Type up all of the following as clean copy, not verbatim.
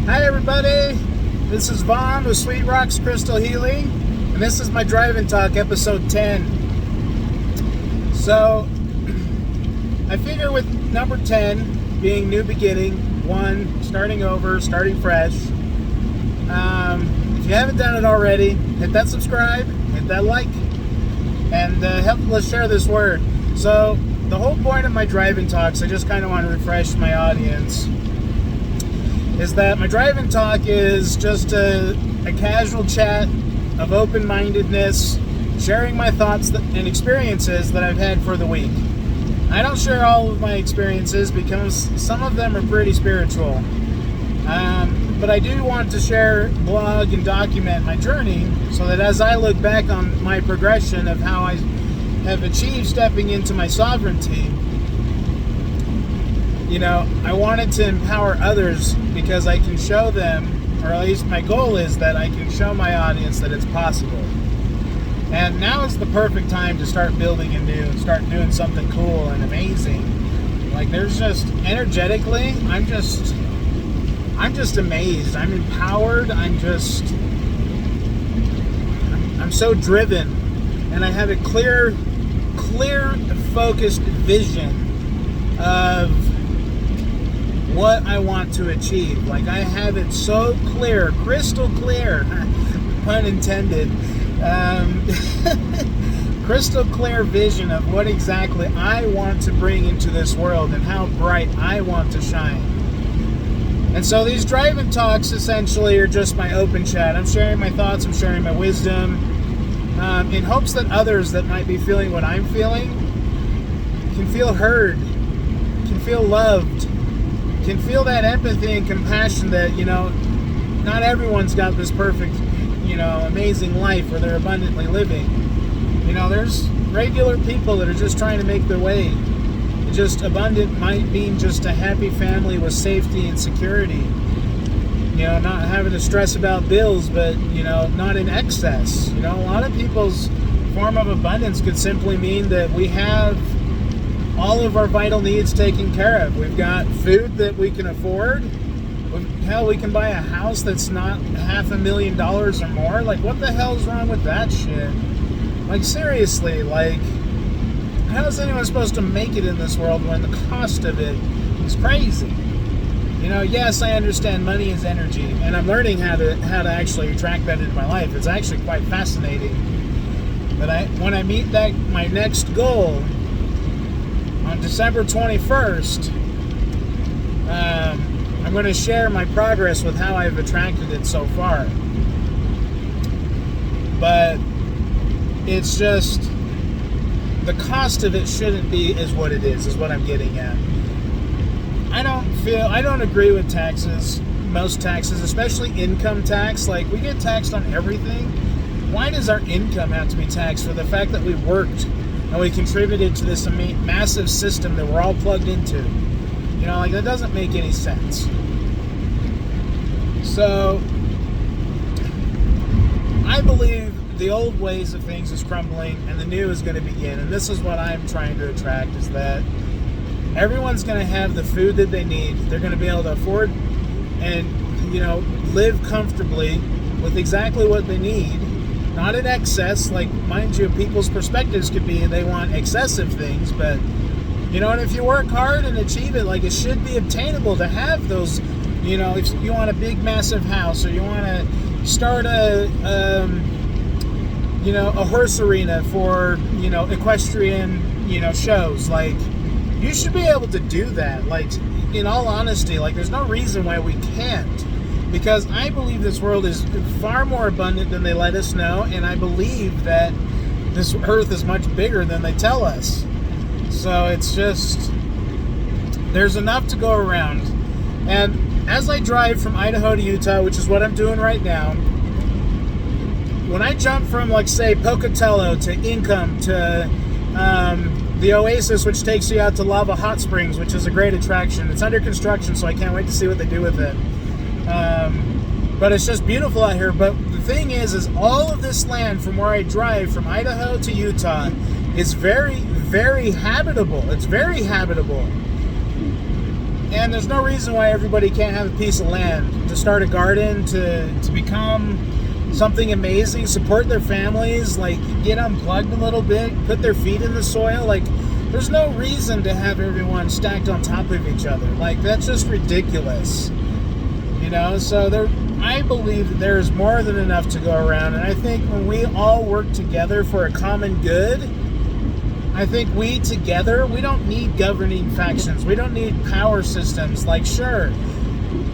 Hi everybody, this is Vaughn with Sweet Rocks Crystal Healing, and this is my Drive and Talk episode 10. So, I figure with number 10 being new beginning, 1, starting over, starting fresh, if you haven't done it already, hit that subscribe, hit that like, and let's share this word. So, the whole point of my Drive and Talks, I just kind of want to refresh my audience, is that my Drive and Talk is just a casual chat of open-mindedness, sharing my thoughts and experiences that I've had for the week. I don't share all of my experiences because some of them are pretty spiritual. But I do want to share, blog, and document my journey so that as I look back on my progression of how I have achieved stepping into my sovereignty, I wanted to empower others because I can show them, or at least my goal is that I can show my audience that it's possible. And now is the perfect time to start building anew and start doing something cool and amazing. Like, there's just, energetically, I'm just amazed. I'm empowered. I'm so driven. And I have a clear, focused vision of what I want to achieve. Like, I have it so clear, crystal clear, pun intended, crystal clear vision of what exactly I want to bring into this world and how bright I want to shine. And so these Drive and Talks essentially are just my open chat. I'm sharing my thoughts, I'm sharing my wisdom, in hopes that others that might be feeling what I'm feeling can feel heard, can feel loved, can feel that empathy and compassion that, not everyone's got this perfect, amazing life where they're abundantly living. There's regular people that are just trying to make their way. Just abundant might mean just a happy family with safety and security. Not having to stress about bills, but, not in excess. A lot of people's form of abundance could simply mean that we have all of our vital needs taken care of. We've got food that we can afford. Hell, we can buy a house that's not $500,000 or more. Like, what the hell's wrong with that shit? Like, seriously, like, how is anyone supposed to make it in this world when the cost of it is crazy? Yes, I understand money is energy, and I'm learning how to actually attract that into my life. It's actually quite fascinating. But when I meet my next goal on December 21st, I'm going to share my progress with how I've attracted it so far. But it's just, the cost of it shouldn't be as what it is what I'm getting at. I don't agree with taxes, most taxes, especially income tax. Like, we get taxed on everything. Why does our income have to be taxed for the fact that we worked and we contributed to this massive system that we're all plugged into? That doesn't make any sense. So, I believe the old ways of things is crumbling and the new is going to begin. And this is what I'm trying to attract, is that everyone's going to have the food that they need. They're going to be able to afford and, live comfortably with exactly what they need. Not in excess. Like, mind you, people's perspectives could be they want excessive things, but, and if you work hard and achieve it, like, it should be obtainable to have those, if you want a big, massive house, or you want to start a horse arena for, equestrian, shows. Like, you should be able to do that. Like, in all honesty, like, there's no reason why we can't. Because I believe this world is far more abundant than they let us know, and I believe that this earth is much bigger than they tell us. So it's just, there's enough to go around. And as I drive from Idaho to Utah, which is what I'm doing right now, when I jump from, like, say, Pocatello to Income to the Oasis, which takes you out to Lava Hot Springs, which is a great attraction. It's under construction, so I can't wait to see what they do with it. But it's just beautiful out here. But the thing is all of this land from where I drive from Idaho to Utah is very, very habitable. It's very habitable. And there's no reason why everybody can't have a piece of land, to start a garden, to become something amazing, support their families, like get unplugged a little bit, put their feet in the soil. Like, there's no reason to have everyone stacked on top of each other. Like, that's just ridiculous. You know, so I believe that there is more than enough to go around. And I think when we all work together for a common good, I think we together, we don't need governing factions. We don't need power systems. Like, sure,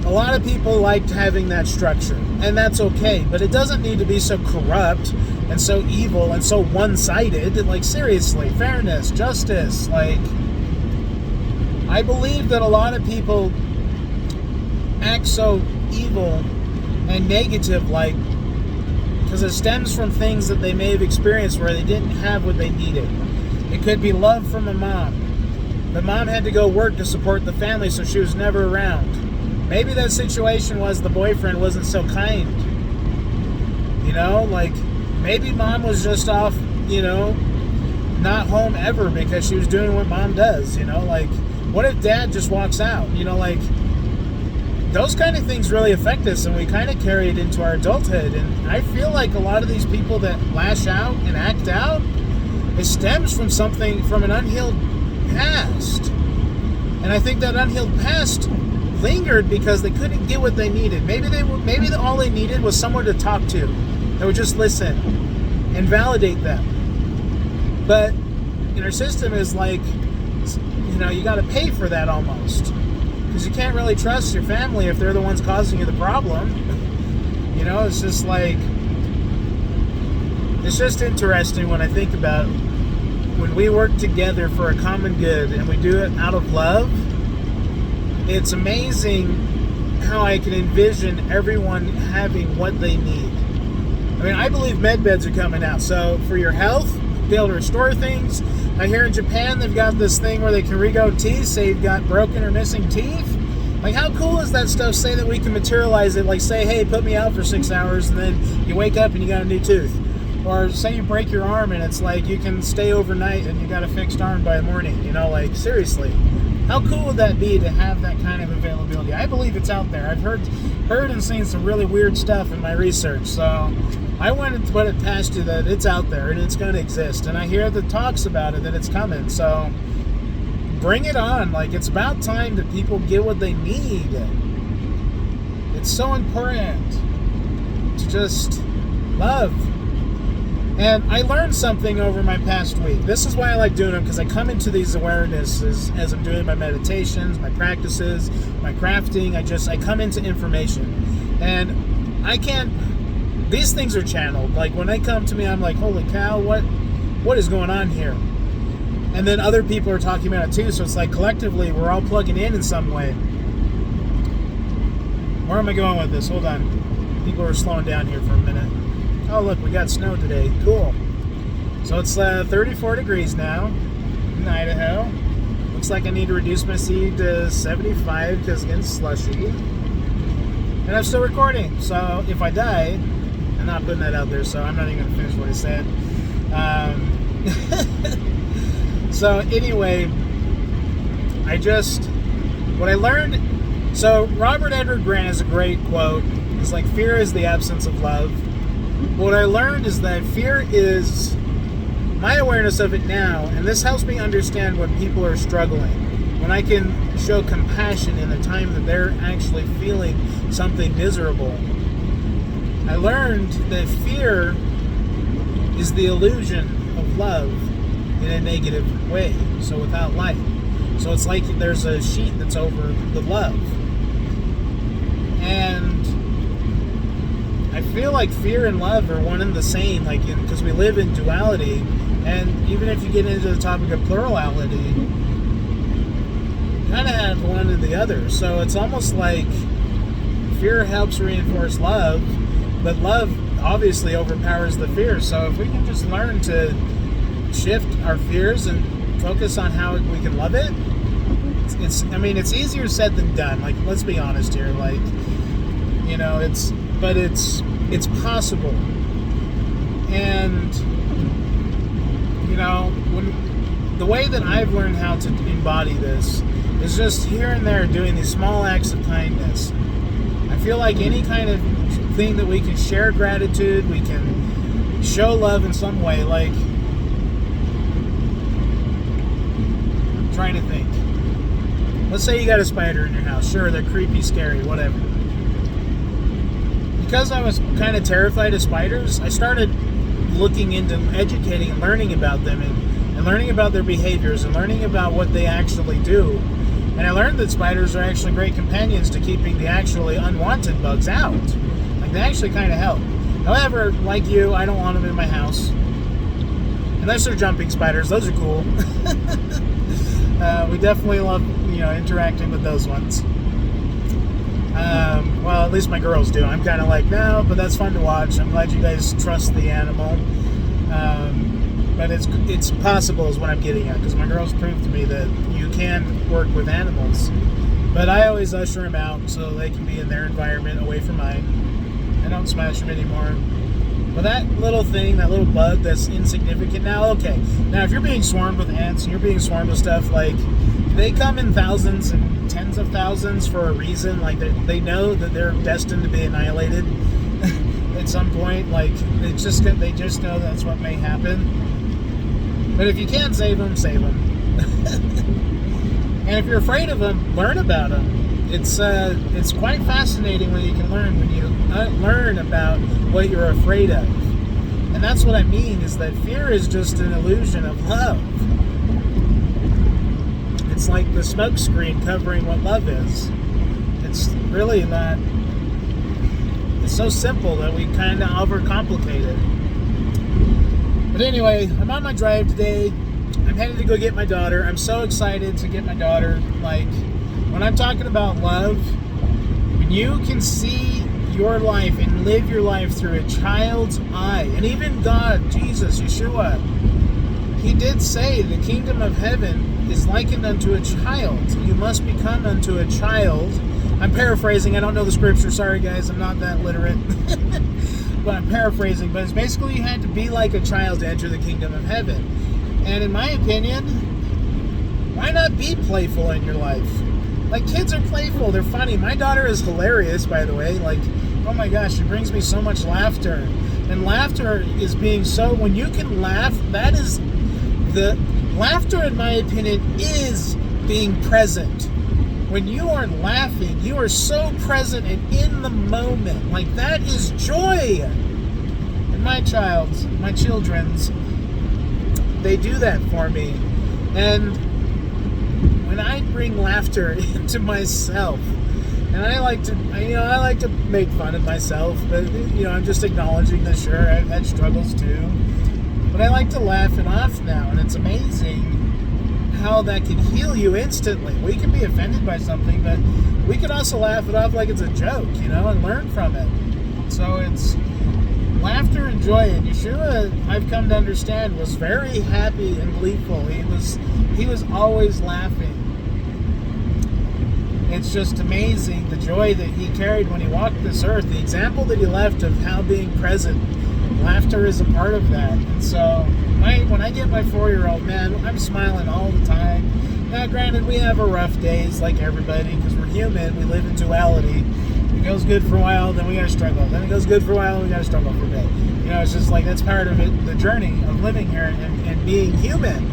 a lot of people liked having that structure, and that's okay, but it doesn't need to be so corrupt and so evil and so one-sided. Like, seriously, fairness, justice. Like, I believe that a lot of people act so evil and negative, like, because it stems from things that they may have experienced where they didn't have what they needed. It could be love from a mom. The mom had to go work to support the family, so she was never around. Maybe that situation was the boyfriend wasn't so kind. You know, like, maybe mom was just off, you know, not home ever because she was doing what mom does, you know? Like, what if dad just walks out? You know, like, those kind of things really affect us, and we kind of carry it into our adulthood. And I feel like a lot of these people that lash out and act out, it stems from something, from an unhealed past. And I think that unhealed past lingered because they couldn't get what they needed. Maybe all they needed was someone to talk to that would just listen and validate them. But in our system is like, you know, you got to pay for that almost, because you can't really trust your family if they're the ones causing you the problem. You know, it's just like, it's just interesting when I think about when we work together for a common good and we do it out of love. It's amazing how I can envision everyone having what they need. I mean, I believe med beds are coming out. So for your health, be able to restore things. I hear in Japan they've got this thing where they can regrow teeth, say you've got broken or missing teeth. Like, how cool is that stuff? Say that we can materialize it. Like, say, hey, put me out for 6 hours, and then you wake up and you got a new tooth. Or say you break your arm and it's like you can stay overnight and you got a fixed arm by the morning. You know, like, seriously, how cool would that be to have that kind of availability? I believe it's out there. I've heard and seen some really weird stuff in my research. So I wanted to put it past you that it's out there and it's going to exist. And I hear the talks about it, that it's coming. So bring it on. Like, it's about time that people get what they need. It's so important to just love. And I learned something over my past week. This is why I like doing them, because I come into these awarenesses as I'm doing my meditations, my practices, my crafting. I come into information. And these things are channeled. Like, when they come to me, I'm like, holy cow, what is going on here? And then other people are talking about it too, so it's like collectively we're all plugging in some way. Where am I going with this? Hold on. People are slowing down here for a minute. Oh, look, we got snow today. Cool. So it's 34 degrees now in Idaho. Looks like I need to reduce my speed to 75 because it's getting slushy. And I'm still recording, so if I die, I'm not putting that out there, so I'm not even going to finish what I said. So anyway, what I learned, so Robert Edward Grant has a great quote. It's like, fear is the absence of love. What I learned is that fear is my awareness of it now, and this helps me understand when people are struggling, when I can show compassion in the time that they're actually feeling something miserable. I learned that fear is the illusion of love in a negative way, so without light. So it's like there's a sheet that's over the love. And I feel like fear and love are one and the same, like, because we live in duality, and even if you get into the topic of plurality, you kind of have one or the other. So it's almost like fear helps reinforce love, but love obviously overpowers the fear. So if we can just learn to shift our fears and focus on how we can love it, it's easier said than done. Like, let's be honest here. Like, you know, it's possible. And, you know, the way that I've learned how to embody this is just here and there doing these small acts of kindness. I feel like any kind of thing that we can share gratitude, we can show love in some way. Like, I'm trying to think. Let's say you got a spider in your house. Sure, they're creepy, scary, whatever. Because I was kind of terrified of spiders, I started looking into educating and learning about them and learning about their behaviors and learning about what they actually do. And I learned that spiders are actually great companions to keeping the actually unwanted bugs out. Like, they actually kind of help. However, like you, I don't want them in my house. Unless they're jumping spiders. Those are cool. We definitely love, interacting with those ones. Well, at least my girls do. I'm kind of like, no, but that's fun to watch. I'm glad you guys trust the animal. But it's possible is what I'm getting at, because my girls proved to me that you can work with animals. But I always usher them out so they can be in their environment away from mine. I don't smash them anymore. But that little thing, that little bug that's insignificant now, okay. Now, if you're being swarmed with ants and you're being swarmed with stuff, like, they come in thousands and tens of thousands for a reason. Like, they know that they're destined to be annihilated at some point. Like, they just know that's what may happen. But if you can save them, save them. And if you're afraid of them, learn about them. It's quite fascinating when you can learn about what you're afraid of. And that's what I mean, is that fear is just an illusion of love. It's like the smoke screen covering what love is. It's really not. It's so simple that we kind of overcomplicate it. But anyway, I'm on my drive today. I'm headed to go get my daughter. I'm so excited to get my daughter. Like, when I'm talking about love, when you can see your life and live your life through a child's eye, and even God, Jesus, Yeshua, He did say the kingdom of heaven is likened unto a child. You must become unto a child. I'm paraphrasing. I don't know the scripture. Sorry, guys. I'm not that literate. But I'm paraphrasing. But it's basically you had to be like a child to enter the kingdom of heaven. And in my opinion, why not be playful in your life? Like, kids are playful. They're funny. My daughter is hilarious, by the way. Like, oh my gosh, she brings me so much laughter. And laughter is being so... When you can laugh, that is... Laughter, in my opinion, is being present. When you are laughing, you are so present and in the moment. Like, that is joy. And my children's, they do that for me. And when I bring laughter into myself, and I like to make fun of myself, but I'm just acknowledging that sure, I've had struggles too. But I like to laugh it off now, and it's amazing how that can heal you instantly. We can be offended by something, but we can also laugh it off like it's a joke, and learn from it. So it's laughter and joy. And Yeshua, I've come to understand, was very happy and gleeful. He was always laughing. It's just amazing the joy that he carried when he walked this earth. The example that he left of how being present, laughter is a part of that. And so when I get my 4-year-old, man, I'm smiling all the time. Now, granted, we have our rough days like everybody, because we're human. We live in duality. It goes good for a while, then we gotta struggle. Then it goes good for a while, and we gotta struggle for a bit. It's just like, that's part of it, the journey of living here and being human.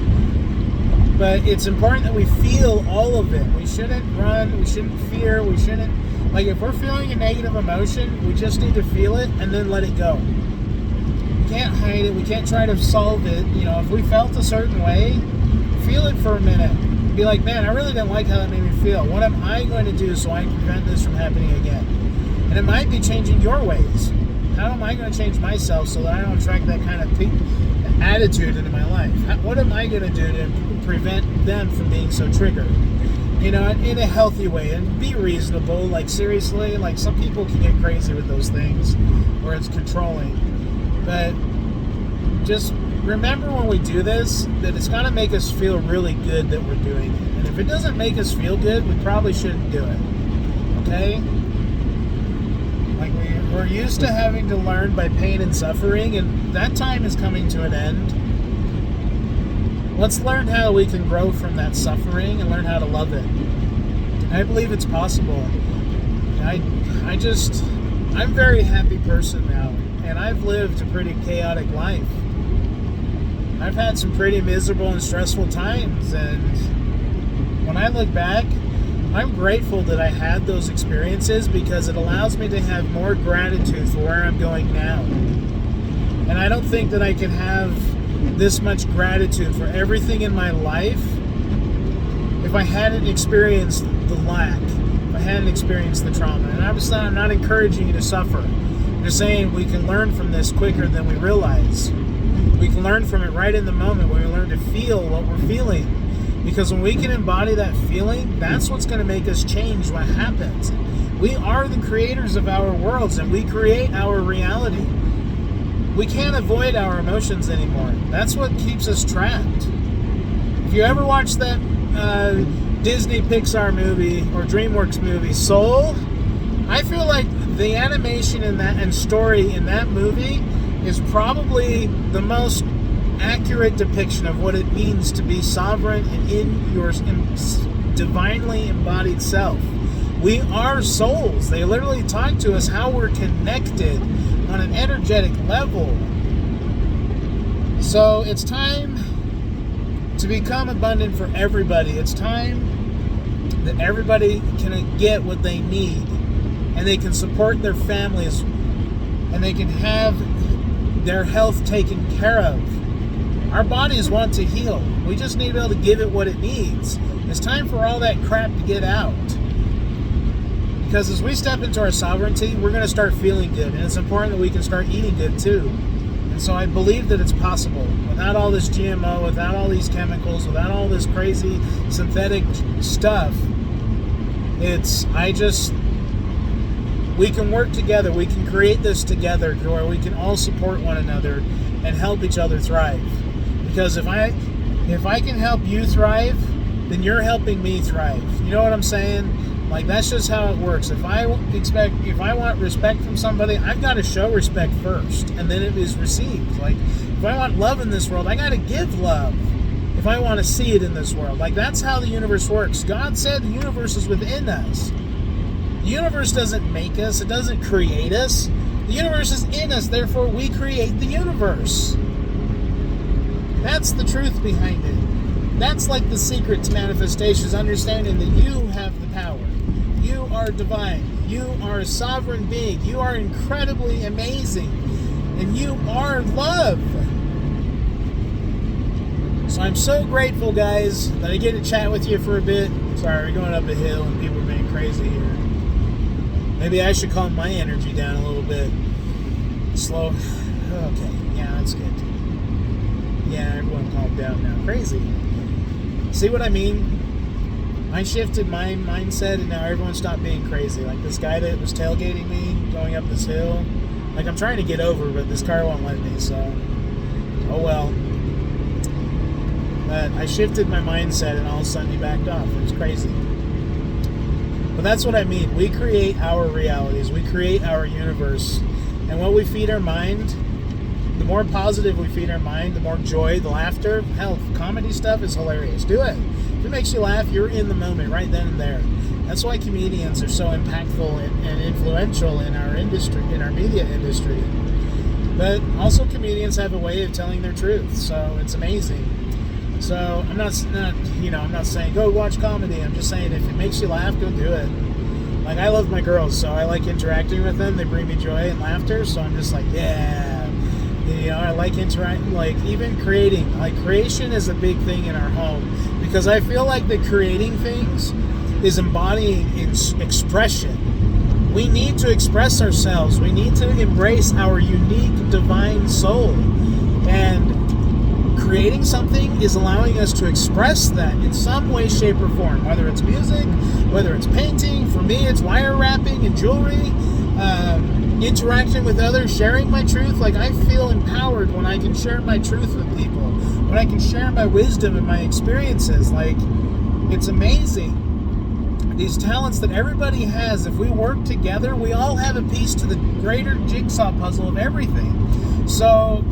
But it's important that we feel all of it. We shouldn't run, we shouldn't fear, we shouldn't... Like, if we're feeling a negative emotion, we just need to feel it and then let it go. We can't hide it, we can't try to solve it. If we felt a certain way, feel it for a minute. Be like, man, I really didn't like how that made me feel. What am I going to do so I can prevent this from happening again? And it might be changing your ways. How am I going to change myself so that I don't attract that kind of attitude into my life? What am I going to do to prevent them from being so triggered? In a healthy way, and be reasonable. Like, seriously, like, some people can get crazy with those things where it's controlling. But just remember when we do this, that it's going to make us feel really good that we're doing it. And if it doesn't make us feel good, we probably shouldn't do it. Okay? Like, we're used to having to learn by pain and suffering, and that time is coming to an end. Let's learn how we can grow from that suffering and learn how to love it. I believe it's possible. I'm a very happy person now, and I've lived a pretty chaotic life. I've had some pretty miserable and stressful times, and when I look back, I'm grateful that I had those experiences because it allows me to have more gratitude for where I'm going now. And I don't think that I could have this much gratitude for everything in my life if I hadn't experienced the lack, if I hadn't experienced the trauma. And I'm not encouraging you to suffer. I'm just saying we can learn from this quicker than we realize. We can learn from it right in the moment when we learn to feel what we're feeling. Because when we can embody that feeling, that's what's going to make us change what happens. We are the creators of our worlds, and we create our reality. We can't avoid our emotions anymore. That's what keeps us trapped. If you ever watch that Disney Pixar movie or DreamWorks movie, Soul, I feel like the animation in that and story in that movie is probably the most accurate depiction of what it means to be sovereign and in your divinely embodied self. We are souls. They literally talk to us how we're connected on an energetic level. So it's time to become abundant for everybody. It's time that everybody can get what they need, and they can support their families, and they can have their health taken care of. Our bodies want to heal. We just need to be able to give it what it needs. It's time for all that crap to get out. Because as we step into our sovereignty, we're going to start feeling good. And it's important that we can start eating good too. And so I believe that it's possible. Without all this GMO, without all these chemicals, without all this crazy synthetic stuff, we can work together. We can create this together where we can all support one another and help each other thrive. Because if I can help you thrive, then you're helping me thrive. You know what I'm saying? Like, that's just how it works. If I want respect from somebody, I've got to show respect first, and then it is received. Like, if I want love in this world, I got to give love. If I want to see it in this world, like, that's how the universe works. God said the universe is within us. The universe doesn't make us. It doesn't create us. The universe is in us. Therefore, we create the universe. That's the truth behind it. That's like the secret to manifestation, is understanding that you have the power. You are divine. You are a sovereign being. You are incredibly amazing. And you are love. So I'm so grateful, guys, that I get to chat with you for a bit. Sorry, we're going up a hill and people are being crazy here. Maybe I should calm my energy down a little bit. Slow. Okay, yeah, that's good. Yeah, everyone calmed down now. Crazy. See what I mean? I shifted my mindset and now everyone stopped being crazy. Like this guy that was tailgating me going up this hill. Like, I'm trying to get over, but this car won't let me, so oh well. But I shifted my mindset and all of a sudden he backed off. It was crazy. But that's what I mean. We create our realities. We create our universe. And what we feed our mind, the more positive we feed our mind, the more joy, the laughter. Hell, comedy stuff is hilarious. Do it. If it makes you laugh, you're in the moment right then and there. That's why comedians are so impactful and influential in our industry, in our media industry. But also comedians have a way of telling their truth. So it's amazing. So I'm not saying go watch comedy. I'm just saying if it makes you laugh, go do it. Like, I love my girls, so I like interacting with them. They bring me joy and laughter, so I'm just like, yeah. You know, I like interacting, like even creating. Like, creation is a big thing in our home because I feel like the creating things is embodying expression. We need to express ourselves. We need to embrace our unique divine soul. And creating something is allowing us to express that in some way, shape, or form. Whether it's music, whether it's painting. For me, it's wire wrapping and jewelry. Interacting with others, sharing my truth. Like, I feel empowered when I can share my truth with people. When I can share my wisdom and my experiences. Like, it's amazing. These talents that everybody has, if we work together, we all have a piece to the greater jigsaw puzzle of everything. So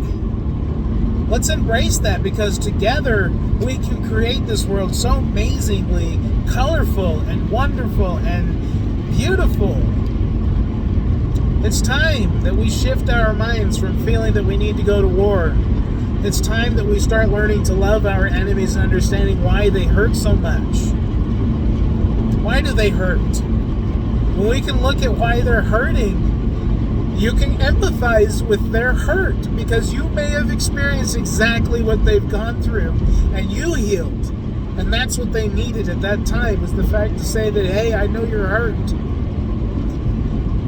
Let's embrace that, because together we can create this world so amazingly colorful and wonderful and beautiful. It's time that we shift our minds from feeling that we need to go to war. It's time that we start learning to love our enemies and understanding why they hurt so much. Why do they hurt? When we can look at why they're hurting, you can empathize with their hurt, because you may have experienced exactly what they've gone through and you healed. And that's what they needed at that time, was the fact to say that, hey, I know you're hurt.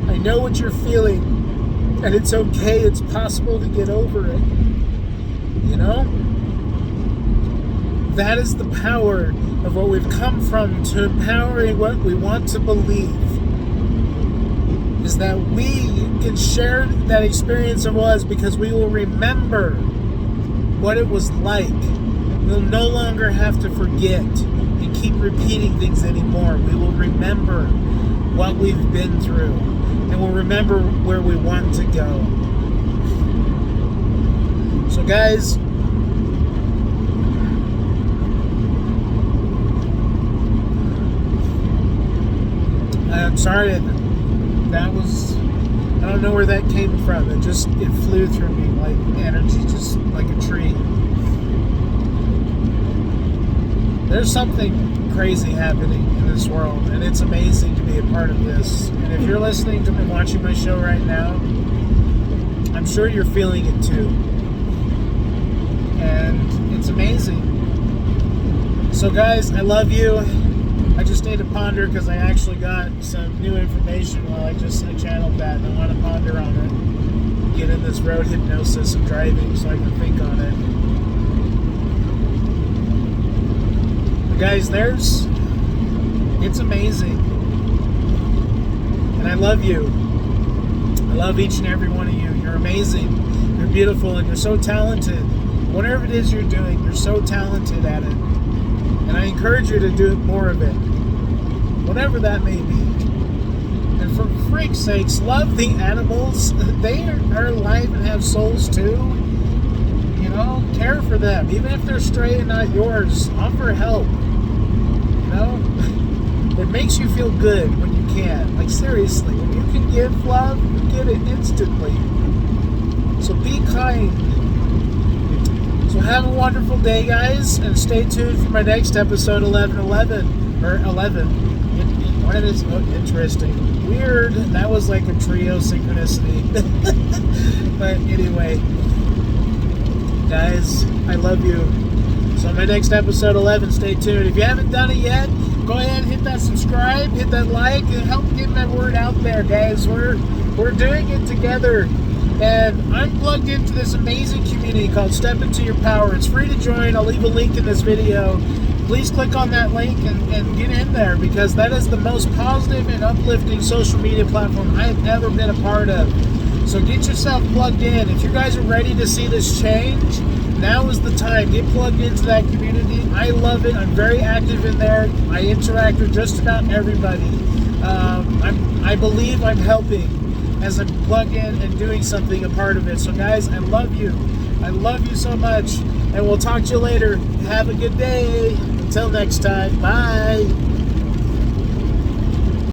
I know what you're feeling, and it's okay. It's possible to get over it. You know? That is the power of what we've come from, to empowering what we want to believe. Is that we can share that experience of us, because we will remember what it was like. We'll no longer have to forget and keep repeating things anymore. We will remember what we've been through, and we'll remember where we want to go. So guys, I'm sorry that was, I don't know where that came from. It flew through me like energy, just like a tree. There's something crazy happening in this world, and it's amazing to be a part of this. And if you're listening to me, watching my show right now, I'm sure you're feeling it too. And it's amazing. So guys, I love you. I just need to ponder, because I actually got some new information while I channeled that, and I want to ponder on it. Get in this road hypnosis of driving so I can think on it. But guys, it's amazing. And I love you. I love each and every one of you. You're amazing. You're beautiful, and you're so talented. Whatever it is you're doing, you're so talented at it. And I encourage you to do more of it, whatever that may be. And for freak's sakes, love the animals. They are alive and have souls too. You know, care for them. Even if they're stray and not yours, offer help. You know, it makes you feel good when you can. Like, seriously, when you can give love, you get it instantly. So be kind. So have a wonderful day, guys, and stay tuned for my next episode, 1111, or 11. What is interesting? Weird. That was like a trio synchronicity. But anyway, guys, I love you. So my next episode, 11, stay tuned. If you haven't done it yet, go ahead and hit that subscribe, hit that like, and help get my word out there, guys. We're doing it together. And I'm plugged into this amazing community called Step Into Your Power. It's free to join. I'll leave a link in this video. Please click on that link and get in there, because that is the most positive and uplifting social media platform I have ever been a part of. So get yourself plugged in. If you guys are ready to see this change, now is the time. Get plugged into that community. I love it. I'm very active in there. I interact with just about everybody. I believe I'm helping as I'm plugged in and doing something, a part of it. So guys, I love you. I love you so much. And we'll talk to you later. Have a good day. Until next time. Bye.